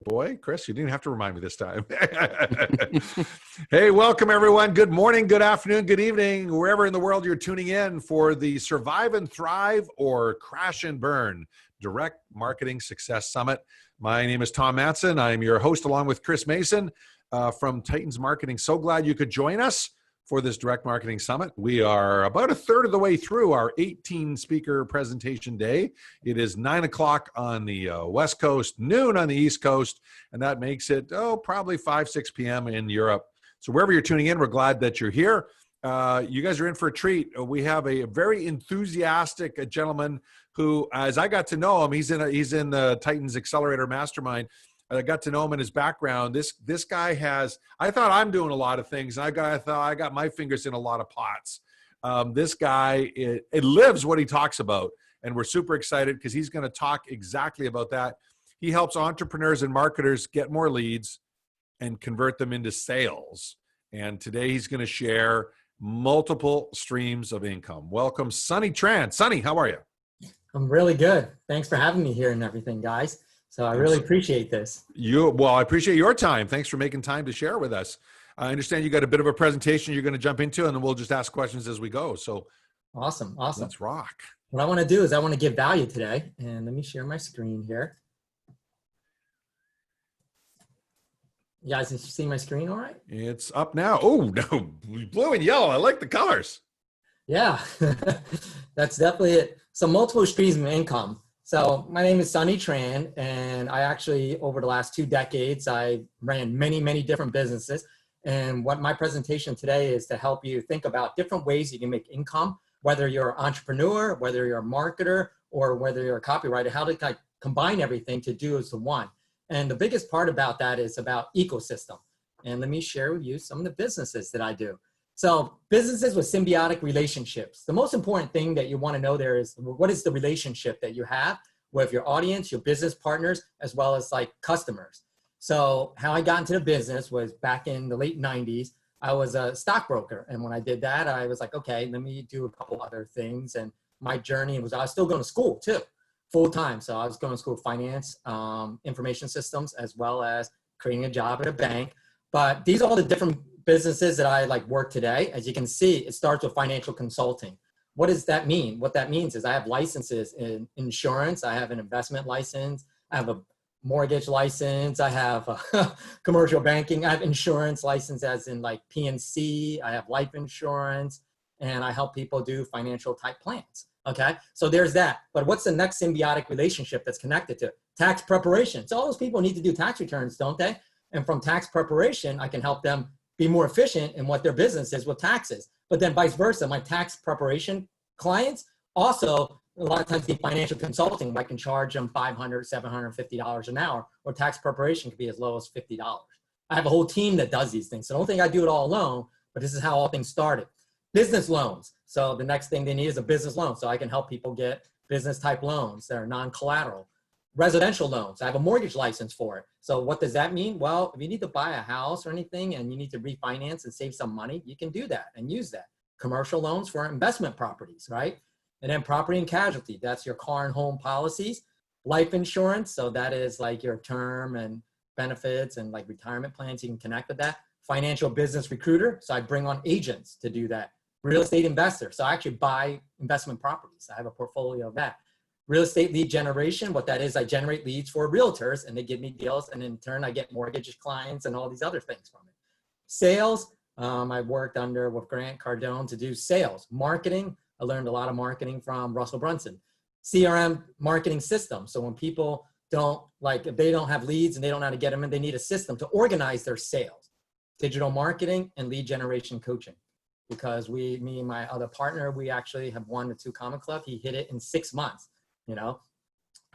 boy. Chris, you didn't have to remind me this time. Hey, welcome everyone. Good morning, good afternoon, good evening, wherever in the world you're tuning in for the Survive and Thrive or Crash and Burn Direct Marketing Success Summit. My name is Tom Matson. I am your host along with Chris Mason from Titans Marketing. So glad you could join us for this Direct Marketing Summit. We are about a third of the way through our 18 speaker presentation day. It is 9 o'clock on the West Coast, noon on the East Coast, and that makes it, probably 5, 6 p.m. in Europe. So wherever you're tuning in, we're glad that you're here. You guys are in for a treat. We have a very enthusiastic gentleman who, as I got to know him, he's in the Titans Accelerator Mastermind. I got to know him in his background. This guy has, I thought I'm doing a lot of things. I thought I got my fingers in a lot of pots. This guy, it lives what he talks about. And we're super excited because he's going to talk exactly about that. He helps entrepreneurs and marketers get more leads and convert them into sales. And today he's going to share multiple streams of income. Welcome, Sonny Tran. Sonny, how are you? I'm really good. Thanks for having me here and everything, guys. So I really appreciate this. I appreciate your time. Thanks for making time to share with us. I understand you got a bit of a presentation you're going to jump into, and then we'll just ask questions as we go. So awesome. Let's rock. What I want to do is I want to give value today. And let me share my screen here. You guys, can you see my screen all right? It's up now. Oh, no, blue and yellow. I like the colors. Yeah, that's definitely it. So multiple streams of income. So my name is Sonny Tran, and I actually, over the last 2 decades, I ran many, many different businesses. And what my presentation today is to help you think about different ways you can make income, whether you're an entrepreneur, whether you're a marketer, or whether you're a copywriter, how to combine everything to do as the one. And the biggest part about that is about ecosystem. And let me share with you some of the businesses that I do. So businesses with symbiotic relationships. The most important thing that you want to know there is what is the relationship that you have with your audience, your business partners, as well as like customers. So how I got into the business was back in the late 90s. I was a stockbroker. And when I did that, I was like, okay, let me do a couple other things. And my journey was, I was still going to school too, full time. So I was going to school finance, information systems, as well as creating a job at a bank. But these are all the different businesses that I work today. As you can see, it starts with financial consulting. What does that mean? What that means is I have licenses in insurance. I have an investment license. I have a mortgage license. I have a commercial banking. I have insurance license as in PNC. I have life insurance, and I help people do financial type plans. Okay, so there's that. But what's the next symbiotic relationship that's connected to it? Tax preparation. So all those people need to do tax returns, don't they? And from tax preparation, I can help them be more efficient in what their business is with taxes. But then vice versa, my tax preparation clients also a lot of times need financial consulting. I can charge them $500, $750 an hour, or tax preparation could be as low as $50. I have a whole team that does these things. So I don't think I do it all alone, but this is how all things started. Business loans. So the next thing they need is a business loan. So I can help people get business type loans that are non-collateral. Residential loans. I have a mortgage license for it. So what does that mean? Well, if you need to buy a house or anything and you need to refinance and save some money, you can do that and use that. Commercial loans for investment properties, right? And then property and casualty. That's your car and home policies. Life insurance. So that is your term and benefits and retirement plans. You can connect with that. Financial business recruiter. So I bring on agents to do that. Real estate investor. So I actually buy investment properties. I have a portfolio of that. Real estate lead generation, what that is, I generate leads for realtors and they give me deals, and in turn I get mortgage clients and all these other things from it. Sales, I worked with Grant Cardone to do sales. Marketing, I learned a lot of marketing from Russell Brunson. CRM marketing system, so when people don't, if they don't have leads and they don't know how to get them in, they need a system to organize their sales. Digital marketing and lead generation coaching. Because me and my other partner, we actually have won the 2 Comma Club. He hit it in 6 months.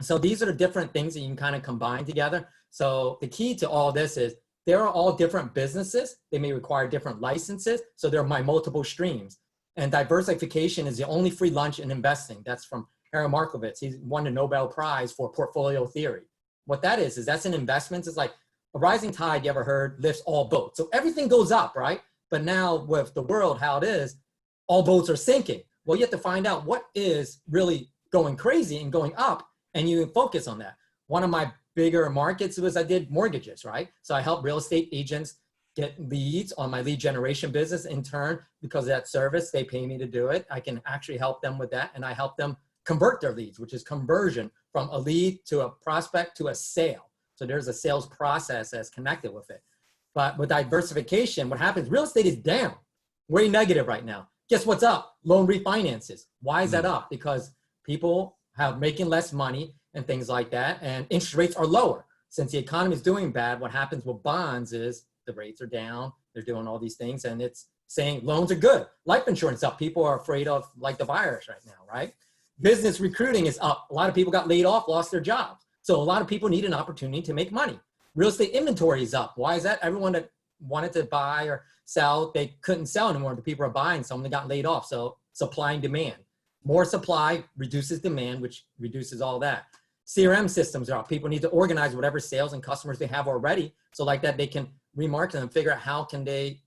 So these are the different things that you can kind of combine together. So the key to all this is there are all different businesses. They may require different licenses. So they're my multiple streams. And diversification is the only free lunch in investing. That's from Harry Markowitz. He won the Nobel Prize for portfolio theory. What that is that's in investments. It's like a rising tide, you ever heard, lifts all boats. So everything goes up, right? But now with the world, how it is, all boats are sinking. Well, you have to find out what is really going crazy and going up, and you focus on that. One of my bigger markets was I did mortgages, right? So I help real estate agents get leads on my lead generation business. In turn, because of that service, they pay me to do it. I can actually help them with that. And I help them convert their leads, which is conversion from a lead to a prospect to a sale. So there's a sales process that's connected with it. But with diversification, what happens, real estate is down, way negative right now. Guess what's up? Loan refinances. Why is that up? Because people have making less money and things like that. And interest rates are lower. Since the economy is doing bad, what happens with bonds is the rates are down. They're doing all these things. And it's saying loans are good. Life insurance up. People are afraid of like the virus right now, right? Business recruiting is up. A lot of people got laid off, lost their jobs. So a lot of people need an opportunity to make money. Real estate inventory is up. Why is that? Everyone that wanted to buy or sell, they couldn't sell anymore. The people are buying, someone got laid off. So supply and demand. More supply reduces demand, which reduces all that. CRM systems are up. People need to organize whatever sales and customers they have already. So like that, they can remarket them and figure out how can they,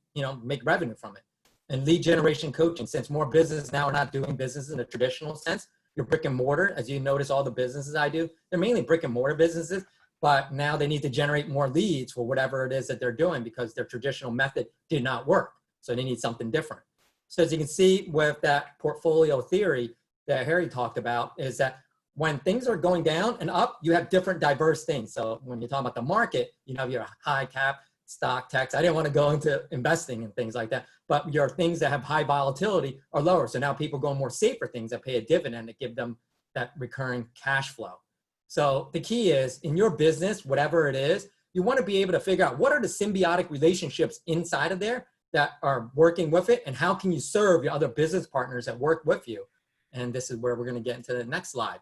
make revenue from it. And lead generation coaching, since more businesses now are not doing business in a traditional sense, your brick and mortar, as you notice all the businesses I do, they're mainly brick and mortar businesses, but now they need to generate more leads for whatever it is that they're doing because their traditional method did not work. So they need something different. So as you can see with that portfolio theory that Harry talked about is that when things are going down and up, you have different diverse things. So when you're talking about the market, you have your high cap, stock, tax. I didn't want to go into investing and things like that, but your things that have high volatility are lower. So now people go more safer things that pay a dividend that give them that recurring cash flow. So the key is in your business, whatever it is, you want to be able to figure out what are the symbiotic relationships inside of there that are working with it, and how can you serve your other business partners that work with you? And this is where we're going to get into the next slide.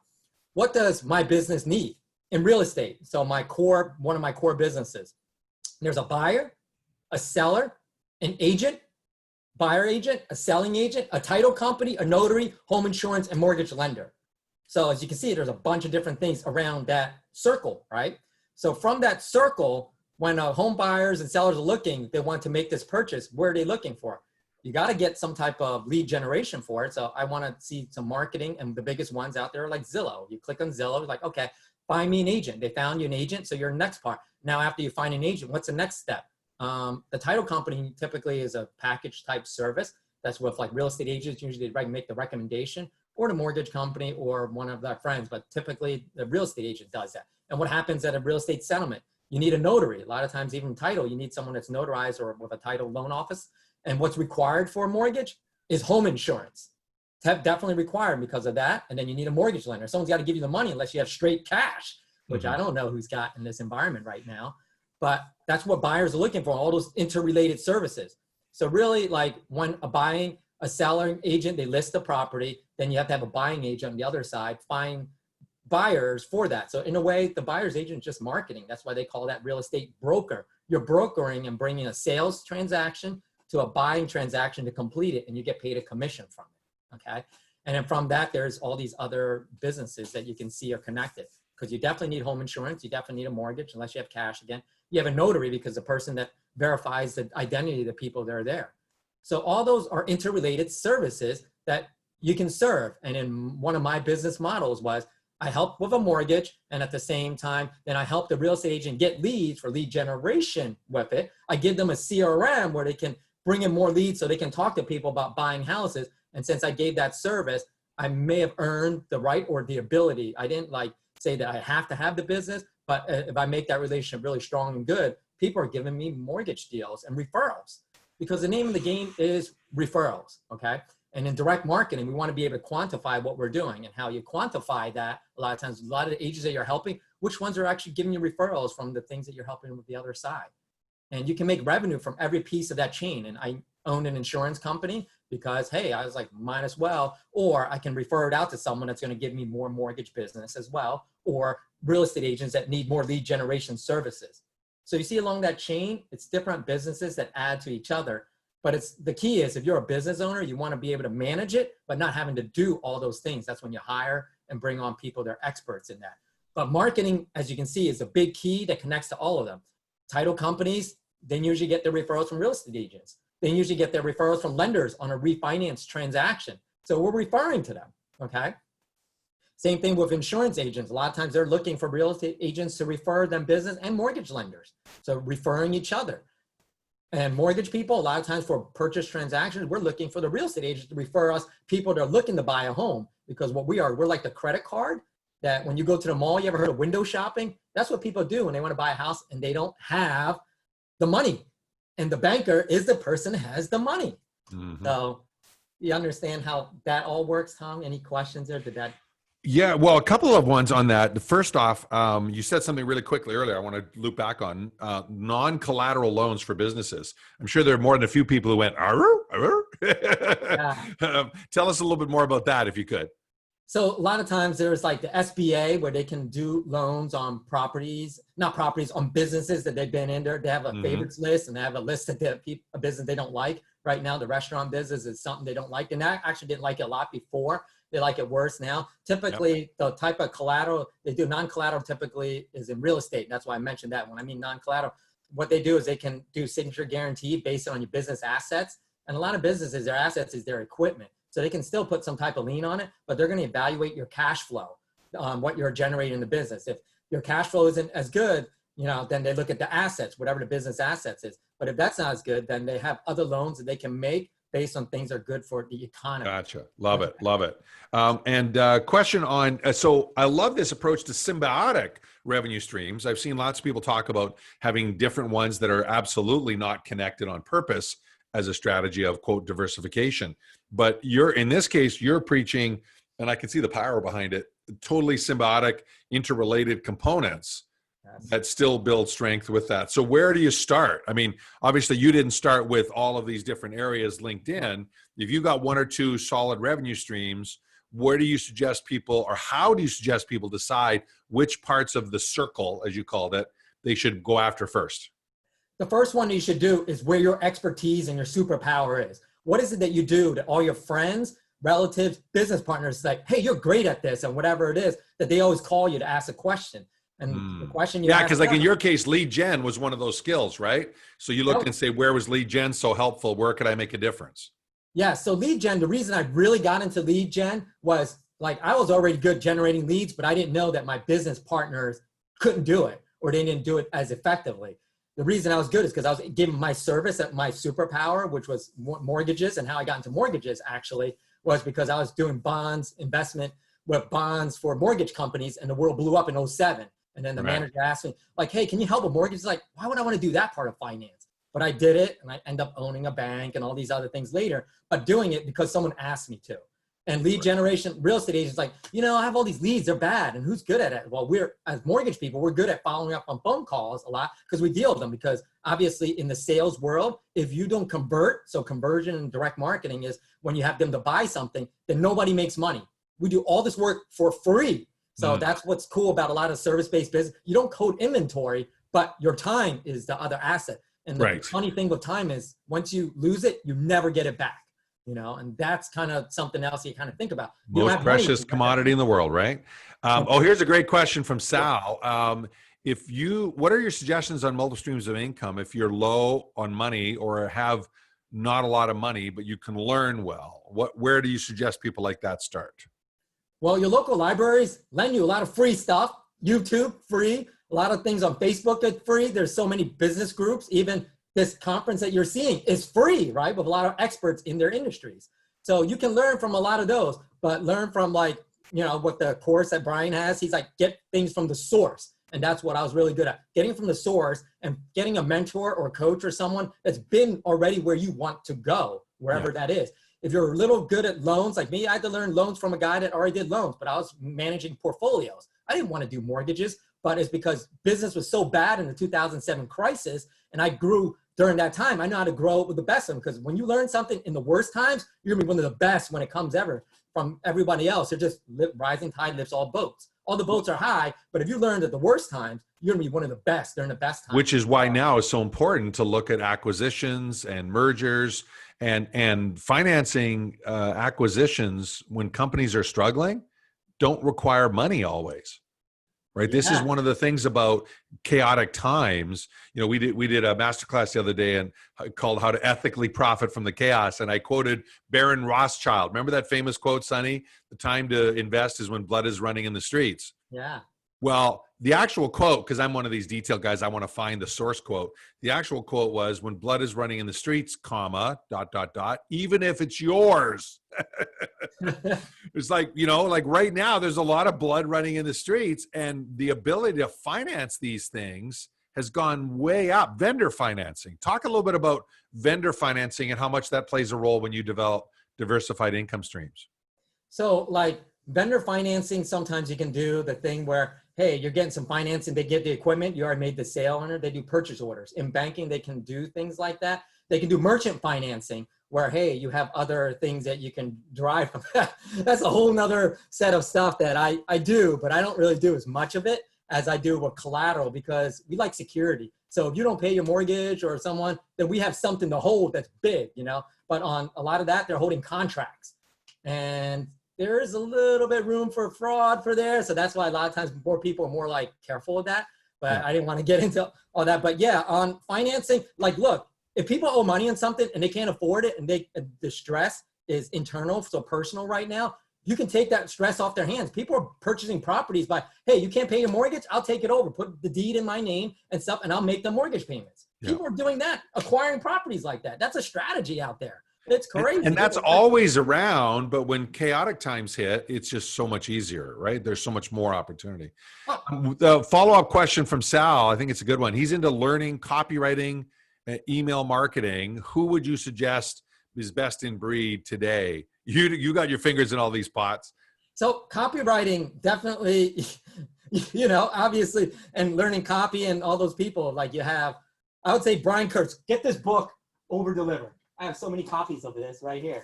What does my business need in real estate? So one of my core businesses, there's a buyer, a seller, an agent, buyer agent, a selling agent, a title company, a notary, home insurance, and mortgage lender. So as you can see, there's a bunch of different things around that circle, right? So from that circle, when home buyers and sellers are looking, they want to make this purchase, where are they looking for? You got to get some type of lead generation for it. So I want to see some marketing, and the biggest ones out there are like Zillow. You click on Zillow, like, okay, find me an agent. They found you an agent, so your next part. Now, after you find an agent, what's the next step? The title company typically is a package type service. That's with like real estate agents, usually they make the recommendation, or the mortgage company or one of their friends, but typically the real estate agent does that. And what happens at a real estate settlement? You need a notary. A lot of times, even title, you need someone that's notarized or with a title loan office. And what's required for a mortgage is home insurance. It's definitely required because of that. And then you need a mortgage lender. Someone's got to give you the money unless you have straight cash, which I don't know who's got in this environment right now. But that's what buyers are looking for, all those interrelated services. So really, like when a seller agent, they list the property, then you have to have a buying agent on the other side, find buyers for that. So in a way, the buyer's agent is just marketing. That's why they call that real estate broker. You're brokering and bringing a sales transaction to a buying transaction to complete it, and you get paid a commission from it, okay? And then from that, there's all these other businesses that you can see are connected, because you definitely need home insurance, you definitely need a mortgage, unless you have cash again. You have a notary because the person that verifies the identity of the people that are there. So all those are interrelated services that you can serve. And in one of my business models was I help with a mortgage, and at the same time, then I help the real estate agent get leads for lead generation with it. I give them a CRM where they can bring in more leads so they can talk to people about buying houses. And since I gave that service, I may have earned the right or the ability. I didn't like say that I have to have the business, but if I make that relationship really strong and good, people are giving me mortgage deals and referrals, because the name of the game is referrals, okay? And in direct marketing, we want to be able to quantify what we're doing, and how you quantify that. A lot of times, a lot of the agents that you're helping, which ones are actually giving you referrals from the things that you're helping with the other side. And you can make revenue from every piece of that chain. And I owned an insurance company because, hey, I was like, might as well, or I can refer it out to someone that's going to give me more mortgage business as well, or real estate agents that need more lead generation services. So you see along that chain, it's different businesses that add to each other. But the key is, if you're a business owner, you want to be able to manage it, but not having to do all those things. That's when you hire and bring on people that are experts in that. But marketing, as you can see, is a big key that connects to all of them. Title companies, they usually get their referrals from real estate agents. They usually get their referrals from lenders on a refinance transaction. So we're referring to them, okay? Same thing with insurance agents. A lot of times they're looking for real estate agents to refer them business and mortgage lenders. So referring each other. And mortgage people, a lot of times for purchase transactions, we're looking for the real estate agents to refer us people that are looking to buy a home. Because what we are, we're like the credit card that when you go to the mall, you ever heard of window shopping? That's what people do when they want to buy a house and they don't have the money. And the banker is the person that has the money. Mm-hmm. So you understand how that all works, Tom? Any questions there? Did that? Yeah, well, a couple of ones on that. First off, you said something really quickly earlier I want to loop back on, non-collateral loans for businesses. I'm sure there are more than a few people who went, arr, arr. Yeah. Tell us a little bit more about that if you could. So a lot of times there's like the SBA where they can do loans on properties, not properties, on businesses that they've been in there. They have a favorites list and they have a list of a business they don't like. Right now, the restaurant business is something they don't like. And I actually didn't like it a lot before. They like it worse now. Typically, the type of collateral they do, non-collateral typically is in real estate. That's why I mentioned that. When I mean non-collateral, what they do is they can do signature guarantee based on your business assets. And a lot of businesses, their assets is their equipment. So they can still put some type of lien on it, but they're going to evaluate your cash flow, what you're generating in the business. If your cash flow isn't as good, then they look at the assets, whatever the business assets is. But if that's not as good, then they have other loans that they can make based on things that are good for the economy. Gotcha. Love it. Love it. Question on, so I love this approach to symbiotic revenue streams. I've seen lots of people talk about having different ones that are absolutely not connected on purpose as a strategy of, quote, diversification. But in this case, you're preaching, and I can see the power behind it, totally symbiotic, interrelated components that still build strength with that. So where do you start? I mean, obviously you didn't start with all of these different areas linked in. If you got one or two solid revenue streams, where do you suggest people, or how do you suggest people decide which parts of the circle, as you called it, they should go after first? The first one you should do is where your expertise and your superpower is. What is it that you do that all your friends, relatives, business partners say, hey, you're great at this, and whatever it is, that they always call you to ask a question. And the question you because like in your case, lead gen was one of those skills, right? So you look and say, where was lead gen so helpful? Where could I make a difference? Yeah, so lead gen, the reason I really got into lead gen was like I was already good generating leads, but I didn't know that my business partners couldn't do it or they didn't do it as effectively. The reason I was good is because I was giving my service at my superpower, which was mortgages, and how I got into mortgages actually was because I was doing bonds, investment with bonds for mortgage companies, and the world blew up in 2007. And then the manager asked me, like, hey, can you help with mortgages? Like, why would I want to do that part of finance? But I did it, and I end up owning a bank and all these other things later, but doing it because someone asked me to. And lead generation, real estate agents like, I have all these leads, they're bad. And who's good at it? Well, as mortgage people, we're good at following up on phone calls a lot because we deal with them. Because obviously in the sales world, if you don't convert, so conversion and direct marketing is when you have them to buy something, then nobody makes money. We do all this work for free. So that's what's cool about a lot of service-based business. You don't code inventory, but your time is the other asset. And the funny thing with time is once you lose it, you never get it back. And that's kind of something else you kind of think about. Most precious commodity in the world, right? Here's a great question from Sal. What are your suggestions on multiple streams of income if you're low on money or have not a lot of money, but you can learn well? Where do you suggest people like that start? Well, your local libraries lend you a lot of free stuff. YouTube, free. A lot of things on Facebook are free. There's so many business groups. Even this conference that you're seeing is free, right? With a lot of experts in their industries. So you can learn from a lot of those, but learn from what the course that Brian has. He's like, get things from the source. And that's what I was really good at. Getting from the source and getting a mentor or coach or someone that's been already where you want to go, wherever that is. If you're a little good at loans, like me, I had to learn loans from a guy that already did loans, but I was managing portfolios. I didn't want to do mortgages, but it's because business was so bad in the 2007 crisis, and I grew during that time. I know how to grow with the best of them, because when you learn something in the worst times, you're going to be one of the best when it comes ever from everybody else. They're just rising tide lifts all boats. All the boats are high, but if you learned at the worst times, you're going to be one of the best during the best times. Which is why now it's so important to look at acquisitions and mergers and financing acquisitions when companies are struggling don't require money always. right? This is Yeah. one of the things about chaotic times. You know, we did a masterclass the other day and called "How to Ethically Profit from the Chaos," and I quoted Baron Rothschild. Remember that famous quote, Sonny? The time to invest is when blood is running in the streets. Yeah. Well, the actual quote, because I'm one of these detail guys, I want to find the source quote. The actual quote was, "When blood is running in the streets, comma, dot, dot, dot, even if it's yours." It's like, you know, like right now, there's a lot of blood running in the streets, and the ability to finance these things has gone way up. Vendor financing. Talk a little bit about vendor financing and how much that plays a role when you develop diversified income streams. So like vendor financing, sometimes you can do the thing where, hey, you're getting some financing, they get the equipment, you already made the sale on it, they do purchase orders. In banking, they can do things like that. They can do merchant financing where, hey, you have other things that you can derive from that. That's a whole nother set of stuff that I do, but I don't really do as much of it as I do with collateral because we like security. So if you don't pay your mortgage or someone, then we have something to hold that's big, you know, but on a lot of that, they're holding contracts. And there is a little bit room for fraud for there. So that's why a lot of times more people are more like careful with that, but Yeah. I didn't want to get into all that. But yeah, on financing, like, look, if people owe money on something and they can't afford it and the stress is internal, so personal right now, you can take that stress off their hands. People are purchasing properties by, hey, you can't pay your mortgage? I'll take it over, put the deed in my name and stuff, and I'll make the mortgage payments. Yeah. People are doing that, acquiring properties like that. That's a strategy out there. It's crazy. And that's always around, but when chaotic times hit, it's just so much easier, right? There's so much more opportunity. The follow-up question from Sal, I think it's a good one. He's into learning copywriting, email marketing. Who would you suggest is best in breed today? You got your fingers in all these pots. So copywriting, definitely, you know, obviously, and learning copy and all those people like you have, I would say Brian Kurtz, get this book, Over Deliver. I have so many copies of this right here.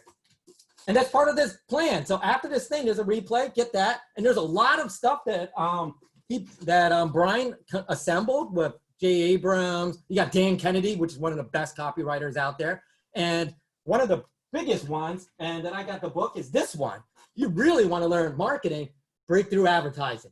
And that's part of this plan. So after this thing, there's a replay, get that. And there's a lot of stuff that Brian assembled with Jay Abrams. You got Dan Kennedy, which is one of the best copywriters out there. And one of the biggest ones, and then I got the book, is this one. You really want to learn marketing, Breakthrough Advertising.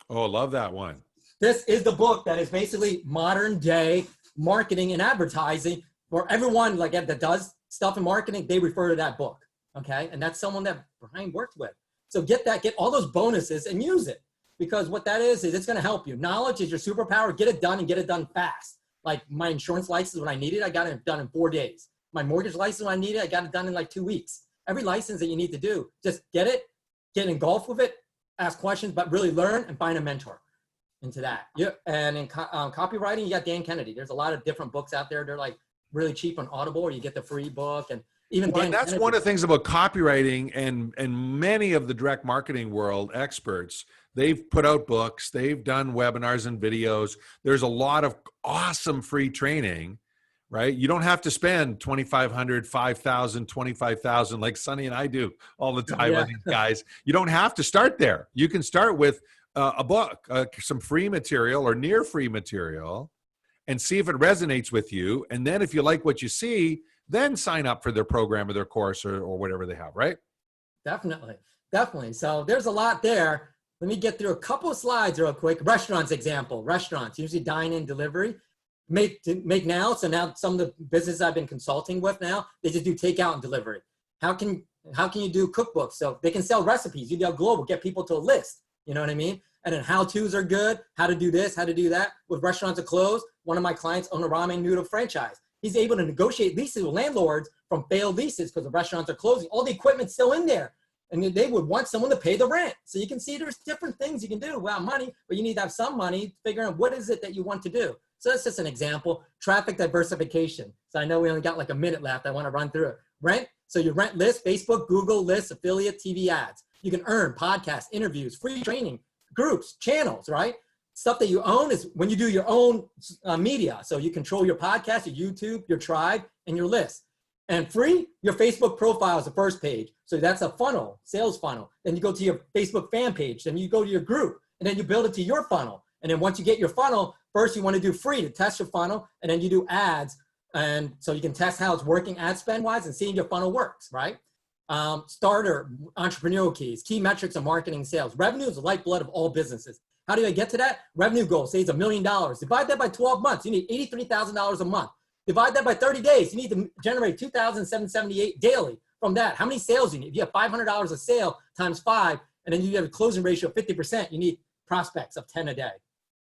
Oh, love that one. This is the book that is basically modern day marketing and advertising. For everyone like that does stuff in marketing, they refer to that book, okay? And that's someone that Brian worked with. So get all those bonuses and use it because what that is it's gonna help you. Knowledge is your superpower. Get it done and get it done fast. Like my insurance license, when I needed, I got it done in 4 days. My mortgage license, when I needed, I got it done in like 2 weeks. Every license that you need to do, just get engulfed with it, ask questions, but really learn and find a mentor into that. Yeah, and in copywriting, you got Dan Kennedy. There's a lot of different books out there. They're like really cheap on Audible, or you get the free book. And even Well, Dan and that's Kennedy, one of the things about copywriting and many of the direct marketing world experts. They've put out books, they've done webinars and videos. There's a lot of awesome free training, right? You don't have to spend $2,500, $5,000, $25,000 like Sonny and I do all the time on these guys. You don't have to start there. You can start with a book, some free material or near free material, and see if it resonates with you. And then if you like what you see, then sign up for their program or their course or whatever they have, right? Definitely. So there's a lot there. Let me get through a couple of slides real quick. Restaurants example. Restaurants, usually dine-in delivery. Make now, so now some of the businesses I've been consulting with now, they just do takeout and delivery. How can you do cookbooks? So they can sell recipes. You go global, get people to a list. You know what I mean? And then how-tos are good. How to do this, how to do that. With restaurants are closed, one of my clients own a ramen noodle franchise. He's able to negotiate leases with landlords from failed leases because the restaurants are closing. All the equipment's still in there. And they would want someone to pay the rent. So you can see there's different things you can do without money, but you need to have some money figuring out what is it that you want to do. So that's just an example. Traffic diversification. So I know we only got like a minute left. I want to run through it. Rent. So you rent lists, Facebook, Google lists, affiliate, TV ads. You can earn podcasts, interviews, free training, groups, channels, right? Stuff that you own is when you do your own media. So you control your podcast, your YouTube, your tribe, and your list. And free, your Facebook profile is the first page. So that's a funnel, sales funnel. Then you go to your Facebook fan page. Then you go to your group. And then you build it to your funnel. And then once you get your funnel, first you want to do free to test your funnel. And then you do ads. And so you can test how it's working ad spend wise and seeing your funnel works, right? Starter, entrepreneurial keys, key metrics of marketing sales. Revenue is the lifeblood of all businesses. How do I get to that? Revenue goal, say it's $1 million. Divide that by 12 months. You need $83,000 a month. Divide that by 30 days. You need to generate $2,778 daily from that. How many sales do you need? If you have $500 a sale times 5, and then you have a closing ratio of 50%, you need prospects of 10 a day.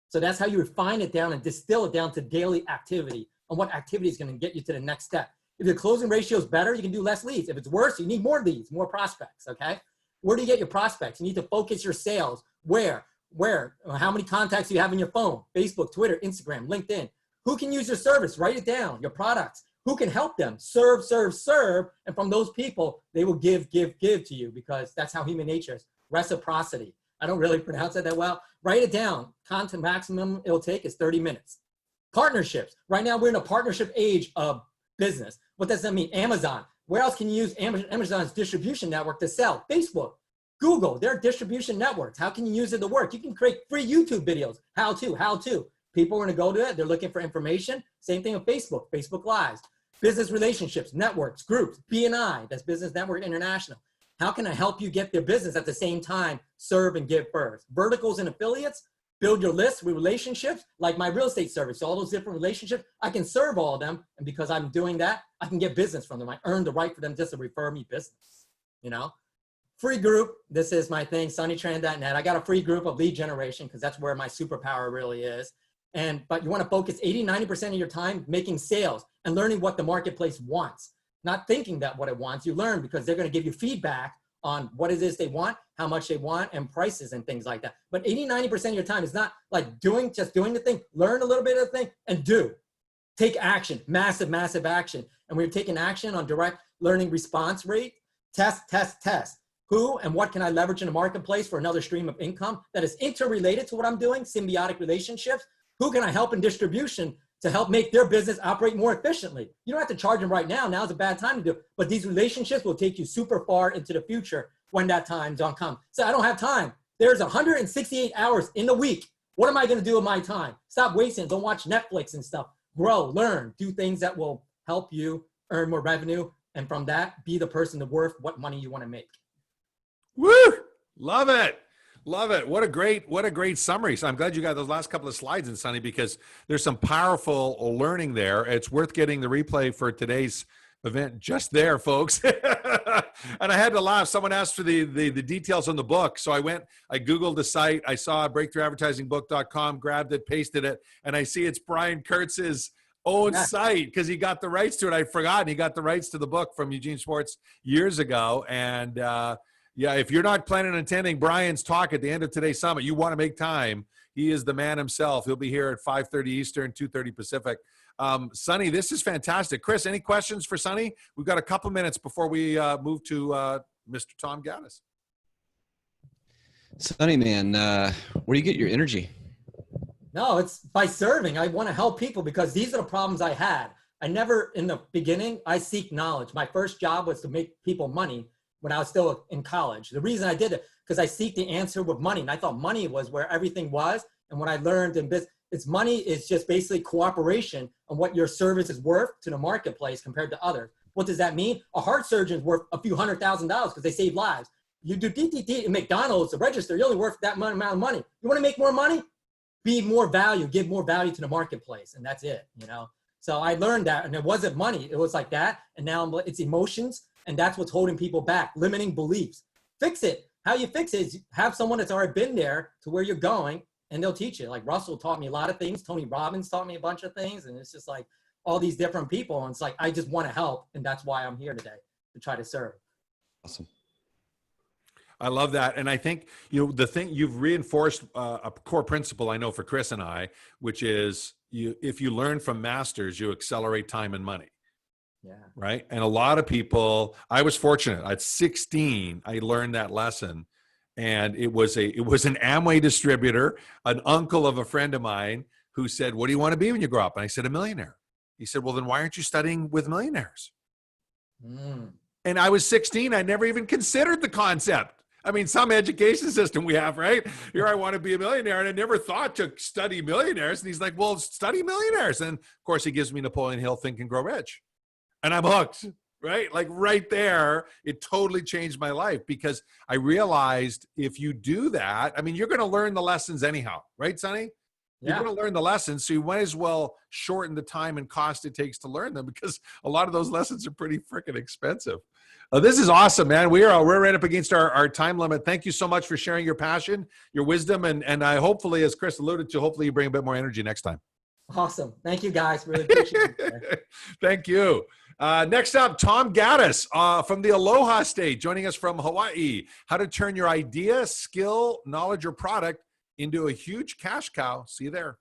So that's how you refine it down and distill it down to daily activity and what activity is going to get you to the next step. If your closing ratio is better, you can do less leads. If it's worse, you need more leads, more prospects, okay? Where do you get your prospects? You need to focus your sales. Where? How many contacts do you have in your phone? Facebook, Twitter, Instagram, LinkedIn. Who can use your service? Write it down, your products. Who can help them? Serve, serve, serve. And from those people, they will give to you, because that's how human nature is. Reciprocity. I don't really pronounce it that well. Write it down. Content maximum it'll take is 30 minutes. Partnerships. Right now, we're in a partnership age of business. What does that mean? Amazon. Where else can you use Amazon's distribution network to sell? Facebook, Google, their distribution networks. How can you use it to work? You can create free YouTube videos. How to. People are going to go to it. They're looking for information. Same thing with Facebook, Facebook Lives. Business relationships, networks, groups, BNI, that's Business Network International. How can I help you get their business at the same time? Serve and give first. Verticals and affiliates, build your list with relationships, like my real estate service. So all those different relationships, I can serve all of them. And because I'm doing that, I can get business from them. I earn the right for them just to refer me business, you know? Free group, this is my thing, sonnytran.net. I got a free group of lead generation because that's where my superpower really is. But you want to focus 80-90% of your time making sales and learning what the marketplace wants. Not thinking that what it wants, you learn because they're going to give you feedback on what it is they want, how much they want, and prices and things like that. But 80-90% of your time is not like just doing the thing. Learn a little bit of the thing and do. Take action, massive action. And we're taking action on direct learning response rate. Test. Who and what can I leverage in the marketplace for another stream of income that is interrelated to what I'm doing, symbiotic relationships? Who can I help in distribution to help make their business operate more efficiently? You don't have to charge them right now. Now's a bad time to do it. But these relationships will take you super far into the future when that time don't come. So I don't have time. There's 168 hours in the week. What am I going to do with my time? Stop wasting. Don't watch Netflix and stuff. Grow, learn, do things that will help you earn more revenue. And from that, be the person to worth what money you want to make. Woo! Love it. Love it. What a great summary. So I'm glad you got those last couple of slides in, Sonny, because there's some powerful learning there. It's worth getting the replay for today's event just there, folks. And I had to laugh. Someone asked for the details on the book. So I Googled the site. I saw breakthroughadvertisingbook.com, grabbed it, pasted it, and I see it's Brian Kurtz's own site because he got the rights to it. I'd forgotten he got the rights to the book from Eugene Sports years ago. And yeah, if you're not planning on attending Brian's talk at the end of today's summit, you want to make time. He is the man himself. He'll be here at 5:30 Eastern, 2:30 Pacific. Sonny, this is fantastic. Chris, any questions for Sonny? We've got a couple minutes before we move to Mr. Tom Gaddis. Sonny, man, where do you get your energy? No, it's by serving. I want to help people because these are the problems I had. In the beginning, I seek knowledge. My first job was to make people money when I was still in college. The reason I did it, because I seek the answer with money. And I thought money was where everything was. And what I learned in business, money is just basically cooperation on what your service is worth to the marketplace compared to others. What does that mean? A heart surgeon is worth a few $100,000 because they save lives. You do DTT at McDonald's to register, you're only worth that amount of money. You want to make more money? Be more value, give more value to the marketplace. And that's it, you know? So I learned that, and it wasn't money. It was like that. And now it's emotions. And that's what's holding people back, limiting beliefs. Fix it. How you fix it is have someone that's already been there to where you're going, and they'll teach you. Like Russell taught me a lot of things. Tony Robbins taught me a bunch of things. And it's just like all these different people. And it's like, I just want to help. And that's why I'm here today, to try to serve. Awesome. I love that. And I think, the thing you've reinforced a core principle I know for Chris and I, which is if you learn from masters, you accelerate time and money. Yeah. Right. And a lot of people, I was fortunate at 16, I learned that lesson, and it was an Amway distributor, an uncle of a friend of mine who said, what do you want to be when you grow up? And I said, a millionaire. He said, well, then why aren't you studying with millionaires? And I was 16. I never even considered the concept. I mean, some education system we have, right? Here I want to be a millionaire, and I never thought to study millionaires. And he's like, well, study millionaires. And of course he gives me Napoleon Hill, Think and Grow Rich. And I'm hooked. right? Like right there, it totally changed my life because I realized if you do that, I mean, you're going to learn the lessons anyhow, right, Sonny? You're Yeah. going to learn the lessons, so you might as well shorten the time and cost it takes to learn them because a lot of those lessons are pretty freaking expensive. This is awesome, man. We're right up against our time limit. Thank you so much for sharing your passion, your wisdom, and I hopefully, as Chris alluded to, hopefully you bring a bit more energy next time. Awesome. Thank you, guys. Really appreciate it. Thank you. Next up, Tom Gaddis from the Aloha State, joining us from Hawaii. How to turn your idea, skill, knowledge, or product into a huge cash cow. See you there.